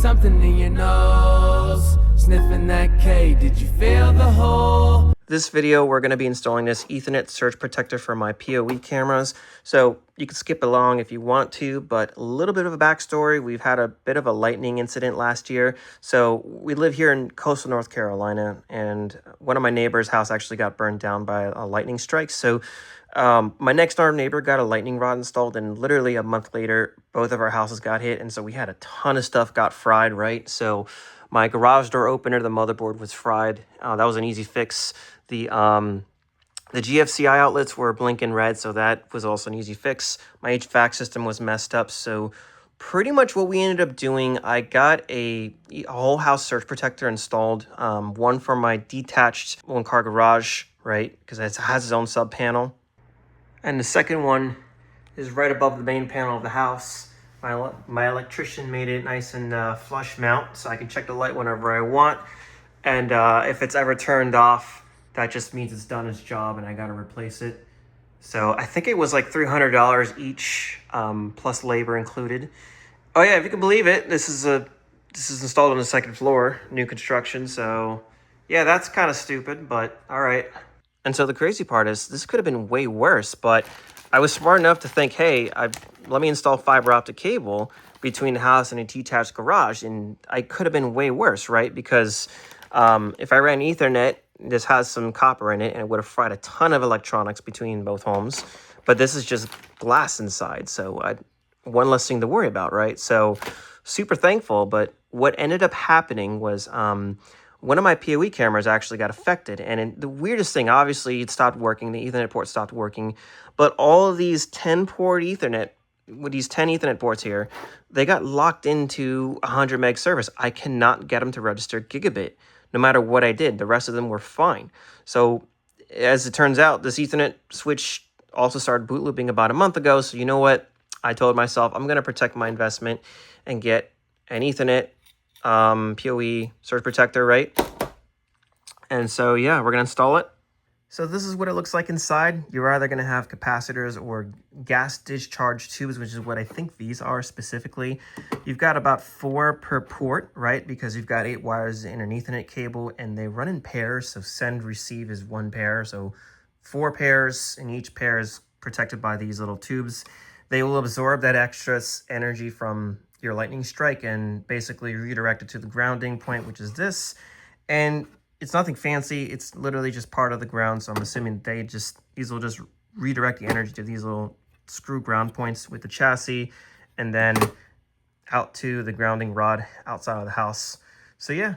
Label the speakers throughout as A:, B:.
A: something in your nose. Sniffing that K, did you feel the hole?
B: This video, we're going to be installing this Ethernet surge protector for my POE cameras. So you can skip along if you want to, but a little bit of a backstory. We've had a bit of a lightning incident last year. So we live here in coastal North Carolina, and one of my neighbor's house actually got burned down by a lightning strike. So my next door neighbor got a lightning rod installed, and literally a month later, both of our houses got hit. And so we had a ton of stuff got fried, right? So my garage door opener, the motherboard was fried. That was an easy fix. The GFCI outlets were blinking red, so that was also an easy fix. My HVAC system was messed up, so pretty much what we ended up doing, I got a whole house surge protector installed. One for my detached one-car garage, right, because it has its own sub panel. And the second one is right above the main panel of the house. My electrician made it nice and flush mount, so I can check the light whenever I want. And if it's ever turned off, that just means it's done its job and I got to replace it. So I think it was like $300 each, plus labor included. Oh yeah, if you can believe it, this is installed on the second floor, new construction. So yeah, that's kind of stupid, but all right. And so the crazy part is this could have been way worse, but I was smart enough to think, hey, let me install fiber optic cable between the house and a detached garage, and I could have been way worse, right? Because if I ran Ethernet, this has some copper in it, and it would have fried a ton of electronics between both homes. But this is just glass inside, so one less thing to worry about, right? So super thankful. But what ended up happening was one of my POE cameras actually got affected. And the weirdest thing, obviously, it stopped working. The Ethernet port stopped working. But all of these 10-port Ethernet, with these 10 Ethernet ports here, they got locked into 100 meg service. I cannot get them to register gigabit. No matter what I did, the rest of them were fine. So as it turns out, this Ethernet switch also started boot looping about a month ago. So you know what? I told myself I'm going to protect my investment and get an Ethernet POE surge protector, right? And so, yeah, we're going to install it. So this is what it looks like inside. You're either going to have capacitors or gas discharge tubes, which is what I think these are specifically. You've got about 4 per port, right? Because you've got 8 wires in an Ethernet cable, and they run in pairs. So send, receive is 1 pair. So 4 pairs, and each pair is protected by these little tubes. They will absorb that extra energy from your lightning strike and basically redirect it to the grounding point, which is this. And it's nothing fancy. It's literally just part of the ground. So I'm assuming these will just redirect the energy to these little screw ground points with the chassis, and then out to the grounding rod outside of the house. So yeah.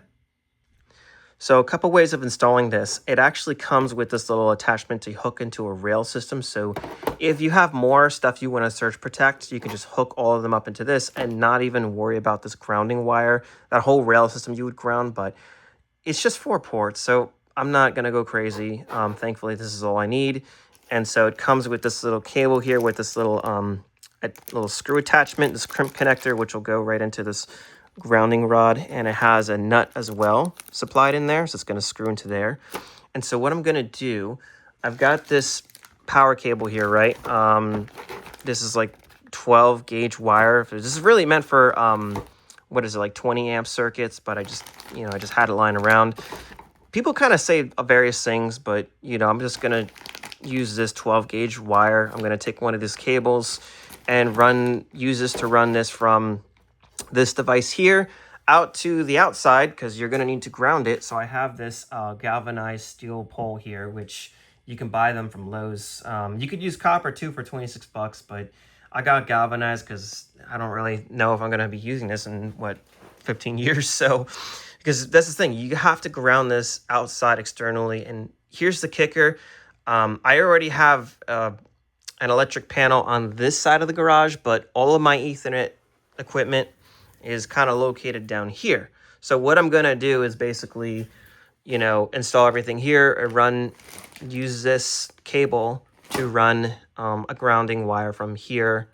B: So a couple ways of installing this. It actually comes with this little attachment to hook into a rail system. So if you have more stuff you want to surge protect, you can just hook all of them up into this and not even worry about this grounding wire. That whole rail system you would ground, but it's just 4 ports, so I'm not going to go crazy. Thankfully, this is all I need. And so it comes with this little cable here with this little screw attachment, this crimp connector, which will go right into this grounding rod. And it has a nut as well supplied in there, so it's going to screw into there. And so what I'm going to do, I've got this power cable here, right? This is like 12 gauge wire. This is really meant for what is it, like 20 amp circuits, but I just had it lying around. People kind of say various things, but I'm just gonna use this 12 gauge wire. I'm gonna take one of these cables and use this to run this from this device here out to the outside, because you're gonna need to ground it. So I have this galvanized steel pole here, which you can buy them from Lowe's. You could use copper too for 26 bucks, but I got galvanized because I don't really know if I'm going to be using this in, 15 years. So, because that's the thing, you have to ground this outside externally. And here's the kicker. I already have an electric panel on this side of the garage, but all of my Ethernet equipment is kind of located down here. So what I'm going to do is basically, install everything here and use this cable to run a grounding wire from here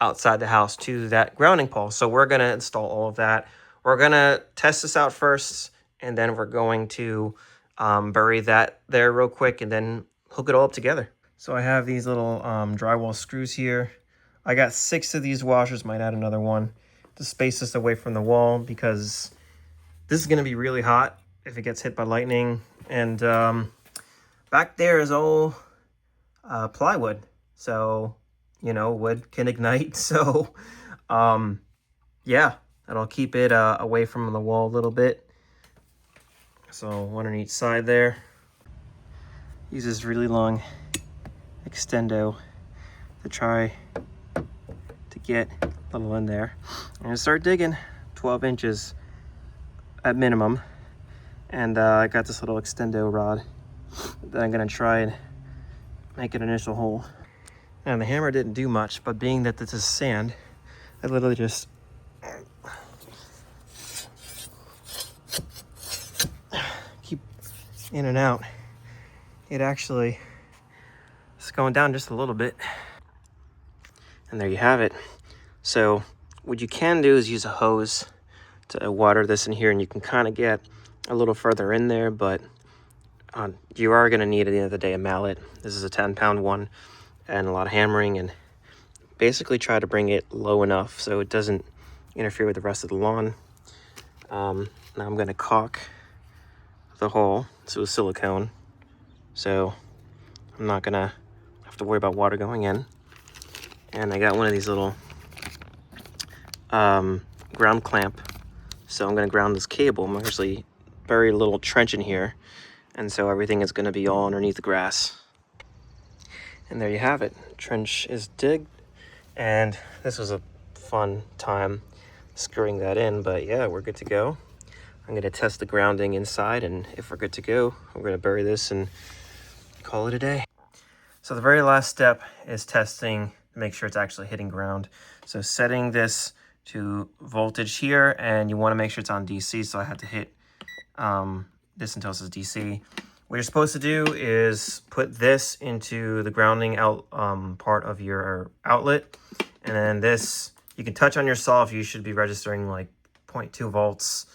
B: outside the house to that grounding pole. So we're going to install all of that. We're going to test this out first, and then we're going to bury that there real quick and then hook it all up together. So I have these little drywall screws here. I got 6 of these washers, might add another one. to space this away from the wall because this is going to be really hot if it gets hit by lightning. And back there is all plywood, so you know, wood can ignite. So yeah, that'll keep it away from the wall a little bit. So one on each side there. Use this really long extendo to try to get a little in there. I'm gonna start digging 12 inches at minimum. And I got this little extendo rod that I'm gonna try and make an initial hole. And the hammer didn't do much, but being that this is sand, I literally just keep in and out. It actually is going down just a little bit. And there you have it. So what you can do is use a hose to water this in here, and you can kind of get a little further in there, but you are going to need at the end of the day a mallet. This is a 10-pound one, and a lot of hammering, and basically try to bring it low enough so it doesn't interfere with the rest of the lawn. Now I'm going to caulk the hole to a silicone, so I'm not going to have to worry about water going in. And I got one of these little ground clamp, so I'm going to ground this cable. I'm actually buried a little trench in here, and so everything is going to be all underneath the grass. And there you have it. Trench is digged, and this was a fun time screwing that in, but yeah, we're good to go. I'm going to test the grounding inside, and if we're good to go, we're going to bury this and call it a day. So the very last step is testing to make sure it's actually hitting ground. So setting this to voltage here, and you want to make sure it's on DC, so I have to hit this until it says DC. What you're supposed to do is put this into the grounding out part of your outlet, and then this, you can touch on your saw if you should be registering like 0.2 volts.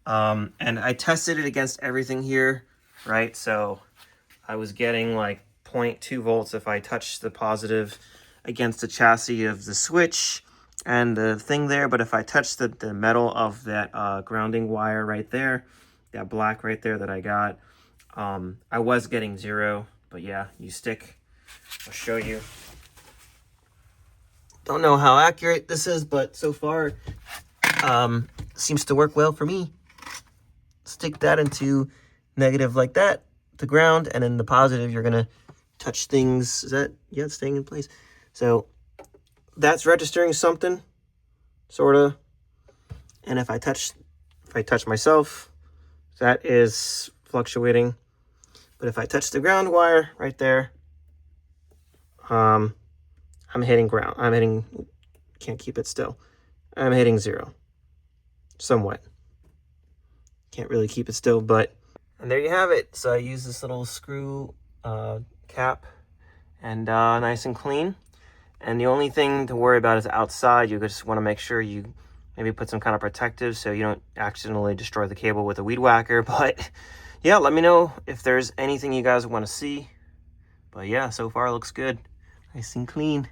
B: And I tested it against everything here, right? So I was getting like 0.2 volts if I touched the positive against the chassis of the switch and the thing there, but if I touch the metal of that grounding wire right there, that black right there that I got, I was getting 0, but yeah, you stick, I'll show you. Don't know how accurate this is, but so far seems to work well for me. Stick that into negative like that, the ground, and then the positive, you're gonna touch things. Is that, yeah, it's staying in place. So that's registering something, sort of. And if I touch myself, that is fluctuating. But if I touch the ground wire right there, I'm hitting ground. Can't keep it still. I'm hitting 0, somewhat. Can't really keep it still, but, and there you have it. So I use this little screw cap, and nice and clean. And the only thing to worry about is outside. You just want to make sure you maybe put some kind of protective so you don't accidentally destroy the cable with a weed whacker. But yeah, let me know if there's anything you guys want to see. But yeah, so far it looks good. Nice and clean.